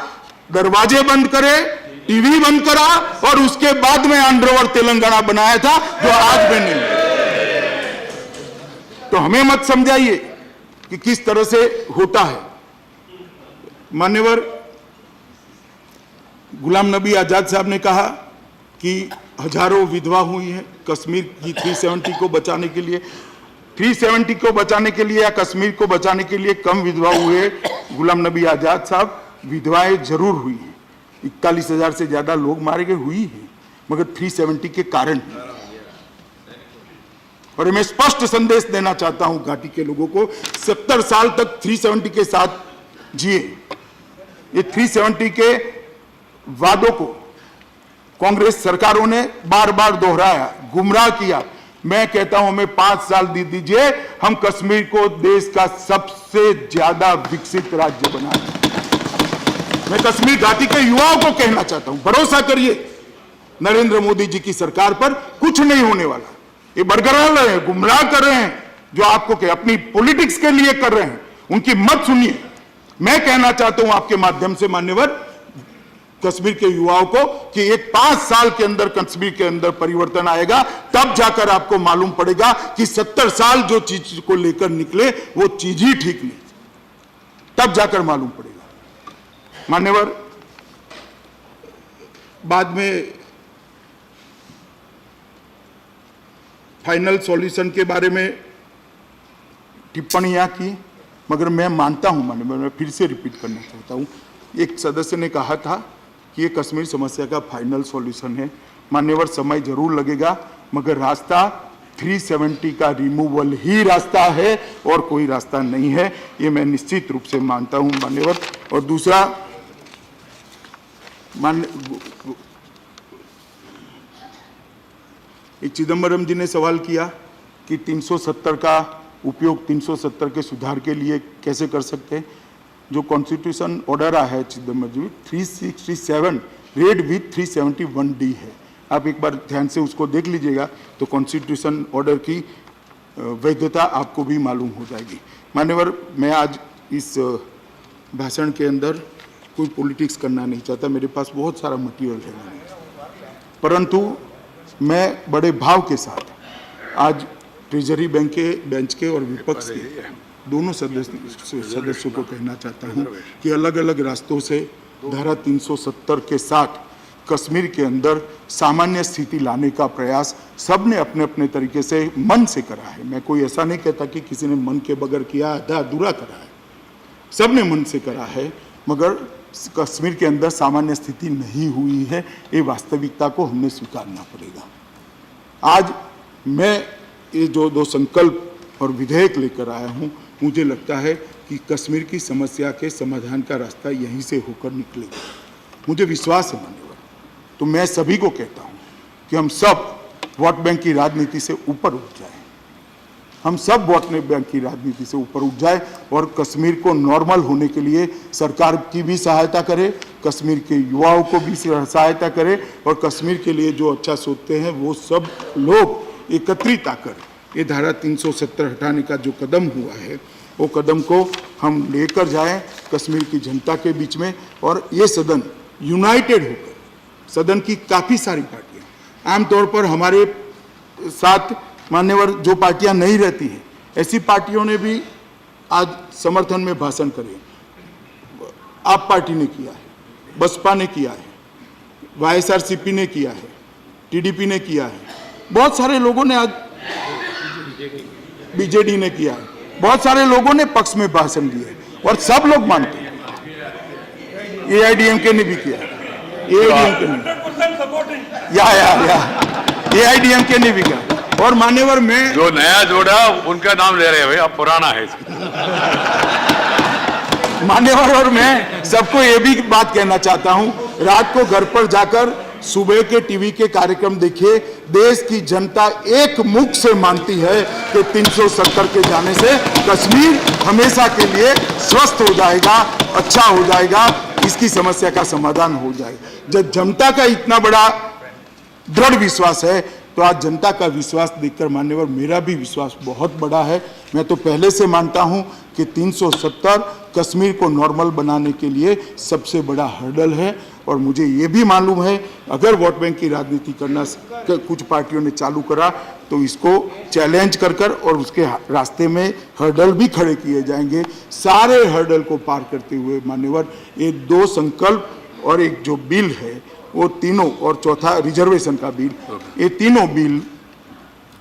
दरवाजे बंद करे, टीवी बंद करा, और उसके बाद में आंध्र और तेलंगाना बनाया था, जो आज में नहीं। तो हमें मत समझाइए कि किस तरह से होता है। मान्यवर गुलाम नबी आजाद साहब ने कहा कि हजारों विधवा हुई हैं कश्मीर की 370 को बचाने के लिए, 370 को बचाने के लिए या कश्मीर को बचाने के लिए कम विधवा हुए गुलाम नबी आजाद साहब। विधवाएं जरूर हुई हैं, 41,000 से ज्यादा लोग मारे गए हुई हैं, मगर 370 के कारण। और मैं स्पष्ट संदेश देना चाहता हूं घाटी के लोगों को, 70 साल तक 370 के साथ जिए। ये 370 के वादों को कांग्रेस सरकारों ने बार बार दोहराया, गुमराह किया। मैं कहता हूं हमें 5 साल दे दीजिए, हम कश्मीर को देश का सबसे ज्यादा विकसित राज्य बनाएंगे। मैं कश्मीर घाटी के युवाओं को कहना चाहता हूं, भरोसा करिए नरेंद्र मोदी जी की सरकार पर, कुछ नहीं होने वाला। ये बरकरार रहे हैं, गुमराह कर रहे हैं, जो आपको अपनी पॉलिटिक्स के लिए कर रहे हैं, उनकी मत सुनिए। मैं कहना चाहता हूं आपके माध्यम से मान्यवर कश्मीर के युवाओं को कि एक 5 साल के अंदर कश्मीर के अंदर परिवर्तन आएगा, तब जाकर आपको मालूम पड़ेगा कि 70 साल जो चीज को लेकर निकले वो चीज ही ठीक नहीं, तब जाकर मालूम पड़ेगा। मान्यवर बाद में फाइनल सॉल्यूशन के बारे में टिप्पणियां की, मगर मैं मानता हूं मान्यवर, मैं फिर से रिपीट करना चाहता हूं, एक सदस्य ने कहा था कि ये कश्मीर समस्या का फाइनल सॉल्यूशन है। मान्यवर समय जरूर लगेगा, मगर रास्ता 370 का रिमूवल ही रास्ता है और कोई रास्ता नहीं है, ये मैं निश्चित रूप से मानता हूं मान्यवर। और दूसरा, चिदम्बरम जी ने सवाल किया कि 370 का उपयोग 370 के सुधार के लिए कैसे कर सकते हैं। जो कॉन्स्टिट्यूशन ऑर्डर आया है चिदम्बरम जी, 367 रेड विथ 371D है। आप एक बार ध्यान से उसको देख लीजिएगा तो कॉन्स्टिट्यूशन ऑर्डर की वैधता आपको भी मालूम हो जाएगी। मान्यवर, मैं आज इस भाषण के अंदर कोई पॉलिटिक्स करना नहीं चाहता, मेरे पास बहुत सारा मटेरियल है, परंतु मैं बड़े भाव के साथ आज ट्रेजरी बैंक के बेंच के और विपक्ष के दोनों सदस्यों को कहना चाहता हूं कि अलग अलग रास्तों से धारा 370 के साथ कश्मीर के अंदर सामान्य स्थिति लाने का प्रयास सबने अपने अपने तरीके से मन से करा है। मैं कोई ऐसा नहीं कहता कि किसी ने मन के बगैर किया, आधा अधूरा करा है, सबने मन से करा है, मगर कश्मीर के अंदर सामान्य स्थिति नहीं हुई है, ये वास्तविकता को हमने स्वीकारना पड़ेगा। आज मैं ये जो 2 संकल्प और विधेयक लेकर आया हूं, मुझे लगता है कि कश्मीर की समस्या के समाधान का रास्ता यहीं से होकर निकलेगा, मुझे विश्वास है मान्यवर। तो मैं सभी को कहता हूं कि हम सब वोट बैंक की राजनीति से ऊपर उठ जाएं, हम सब वोट बैंक की राजनीति से ऊपर उठ जाए और कश्मीर को नॉर्मल होने के लिए सरकार की भी सहायता करे, कश्मीर के युवाओं को भी सहायता करे, और कश्मीर के लिए जो अच्छा सोचते हैं वो सब लोग एकत्रित आकर ये धारा 370 हटाने का जो कदम हुआ है वो कदम को हम लेकर जाएं कश्मीर की जनता के बीच में। और ये सदन यूनाइटेड होकर, सदन की काफ़ी सारी पार्टियां, आमतौर पर हमारे साथ मान्यवर जो पार्टियां नहीं रहती हैं, ऐसी पार्टियों ने भी आज समर्थन में भाषण करे। आप पार्टी ने किया है, बसपा ने किया है, YSRCP ने किया है, TDP ने किया है, बहुत सारे लोगों ने, आज BJD ने किया है, बहुत सारे लोगों ने पक्ष में भाषण दिए और सब लोग मानते हैं। AIDMK ने भी किया, AIDMK ने, AIDMK ने भी किया। और मान्यवर में जो नया जोड़ा उनका नाम ले रहे हैं भाई, अब पुराना है मान्यवर, और मैं सबको ये भी बात कहना चाहता हूं, रात को घर पर जाकर सुबह के टीवी के कार्यक्रम देखिए। देश की जनता एक मुख से मानती है कि 370 के जाने से कश्मीर हमेशा के लिए स्वस्थ हो जाएगा, अच्छा हो जाएगा, इसकी समस्या का समाधान हो जाएगा। जब जनता का इतना बड़ा दृढ़ विश्वास है तो आज जनता का विश्वास देखकर मान्यवर मेरा भी विश्वास बहुत बड़ा है। मैं तो पहले से मानता हूं कि 370 कश्मीर को नॉर्मल बनाने के लिए सबसे बड़ा हर्डल है, और मुझे ये भी मालूम है अगर वोट बैंक की राजनीति करना कुछ पार्टियों ने चालू करा तो इसको चैलेंज कर कर और उसके रास्ते में हर्डल भी खड़े किए जाएंगे। सारे हर्डल को पार करते हुए मान्यवर ये 2 संकल्प और एक जो बिल है वो तीनों, और चौथा रिजर्वेशन का बिल, ये तीनों बिल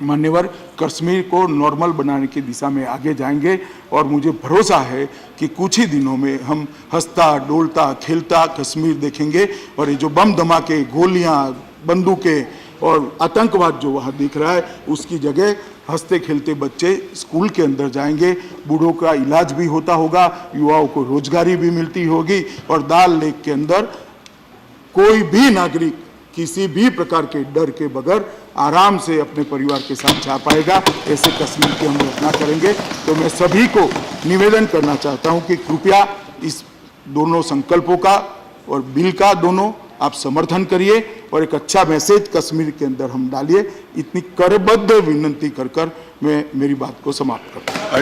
मान्यवर कश्मीर को नॉर्मल बनाने की दिशा में आगे जाएंगे। और मुझे भरोसा है कि कुछ ही दिनों में हम हंसता डोलता खेलता कश्मीर देखेंगे, और ये जो बम धमाके, गोलियां, बंदूकें और आतंकवाद जो वहाँ दिख रहा है उसकी जगह हंसते खेलते बच्चे स्कूल के अंदर जाएंगे, बूढ़ों का इलाज भी होता होगा, युवाओं को रोजगारी भी मिलती होगी, और दाल लेक के अंदर कोई भी नागरिक किसी भी प्रकार के डर के बगैर आराम से अपने परिवार के साथ जा पाएगा। ऐसे कश्मीर की हम रचना करेंगे। तो मैं सभी को निवेदन करना चाहता हूं कि कृपया इस दोनों संकल्पों का और बिल का दोनों आप समर्थन करिए और एक अच्छा मैसेज कश्मीर के अंदर हम डालिए। इतनी करबद्ध विनंती कर मैं मेरी बात को समाप्त करता हूं।